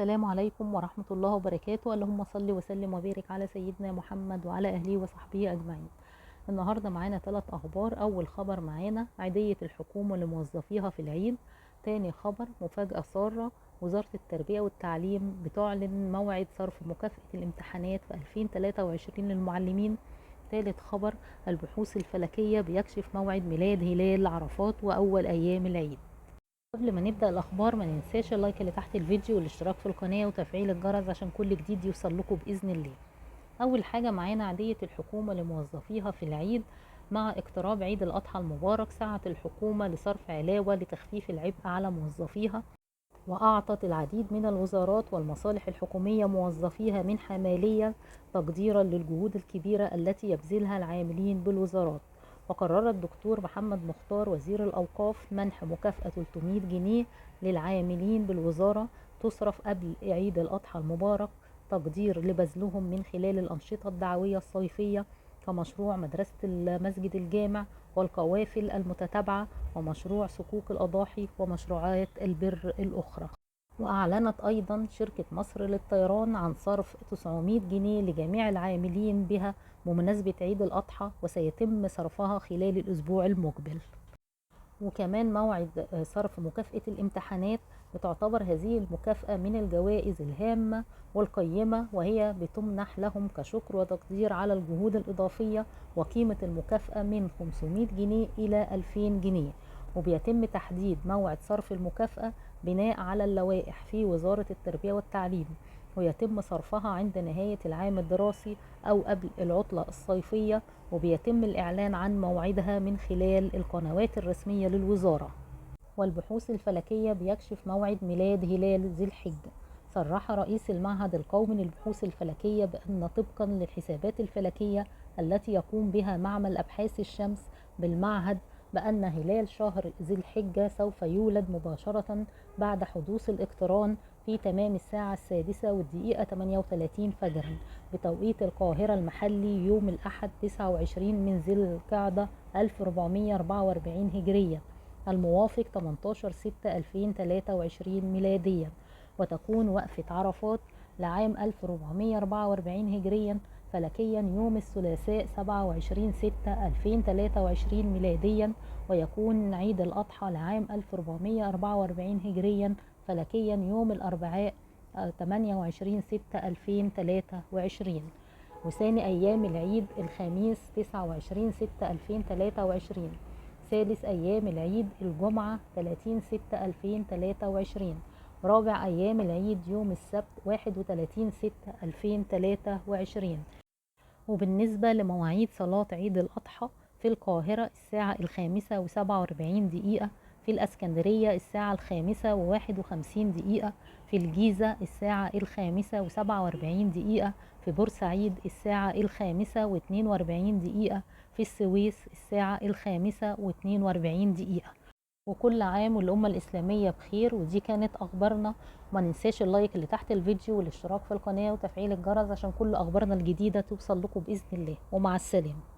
السلام عليكم ورحمة الله وبركاته. اللهم صل وسلم وبارك على سيدنا محمد وعلى أهله وصحبه أجمعين. النهاردة معانا 3 أخبار. أول خبر معانا عيدية الحكومة لموظفيها في العيد. تاني خبر مفاجأة سارة، وزارة التربية والتعليم بتعلن موعد صرف مكافأة الامتحانات في 2023 للمعلمين. تالت خبر البحوث الفلكية بيكشف موعد ميلاد هلال عرفات وأول أيام العيد. قبل ما نبدأ الأخبار ما ننساش اللايك اللي تحت الفيديو والاشتراك في القناة وتفعيل الجرس عشان كل جديد يوصل لكم بإذن الله. أول حاجة معانا عيدية الحكومة لموظفيها في العيد. مع اقتراب عيد الأضحى المبارك سعت الحكومة لصرف علاوة لتخفيف العبء على موظفيها، وأعطت العديد من الوزارات والمصالح الحكومية موظفيها منحة مالية تقديرا للجهود الكبيرة التي يبذلها العاملين بالوزارات. وقرر الدكتور محمد مختار وزير الأوقاف منح مكافأة 300 جنيه للعاملين بالوزارة تصرف قبل عيد الأضحى المبارك تقدير لبذلهم من خلال الأنشطة الدعوية الصيفية كمشروع مدرسة المسجد الجامع والقوافل المتتابعة ومشروع صكوك الأضاحي ومشروعات البر الأخرى. وأعلنت أيضا شركة مصر للطيران عن صرف 900 جنيه لجميع العاملين بها بمناسبة عيد الأضحى، وسيتم صرفها خلال الأسبوع المقبل. وكمان موعد صرف مكافأة الامتحانات. بتعتبر هذه المكافأة من الجوائز الهامة والقيمة، وهي بتمنح لهم كشكر وتقدير على الجهود الإضافية، وقيمة المكافأة من 500 جنيه إلى 2000 جنيه. وبيتم تحديد موعد صرف المكافأة بناء على اللوائح في وزارة التربية والتعليم، ويتم صرفها عند نهاية العام الدراسي أو قبل العطلة الصيفية، وبيتم الإعلان عن موعدها من خلال القنوات الرسمية للوزارة. والبحوث الفلكية بيكشف موعد ميلاد هلال ذي الحجة. صرح رئيس المعهد القومي للبحوث الفلكية بأن طبقا للحسابات الفلكية التي يقوم بها معمل أبحاث الشمس بالمعهد بأن هلال شهر ذي الحجة سوف يولد مباشرة بعد حدوث الاقتران في تمام الساعة 6:38 فجرا بتوقيت القاهرة المحلي يوم الأحد 29 من ذي القعدة 1444 هجرية الموافق 18/6/2023 ميلاديا. وتكون وقفة عرفات لعام 1444 هجريا فلكيا يوم الثلاثاء 27/6/2023 ميلاديا. ويكون عيد الأضحى لعام 1444 هجريا فلكيا يوم الأربعاء 28/6/2023. وثاني أيام العيد الخميس 29/6/2023. ثالث أيام العيد الجمعة 30/6/2023. رابع أيام العيد يوم السبت 31/6/2023. وبالنسبة لمواعيد صلاة عيد الأضحى في القاهرة الساعة 5:47، في الأسكندرية الساعة 5:51، في الجيزة الساعة 5:47، في بورسعيد الساعة 5:42، في السويس الساعة 5:42. وكل عام والأمة الإسلامية بخير. ودي كانت أخبارنا. ما ننساش اللايك اللي تحت الفيديو والاشتراك في القناة وتفعيل الجرس عشان كل أخبارنا الجديدة توصل لكم بإذن الله. ومع السلامة.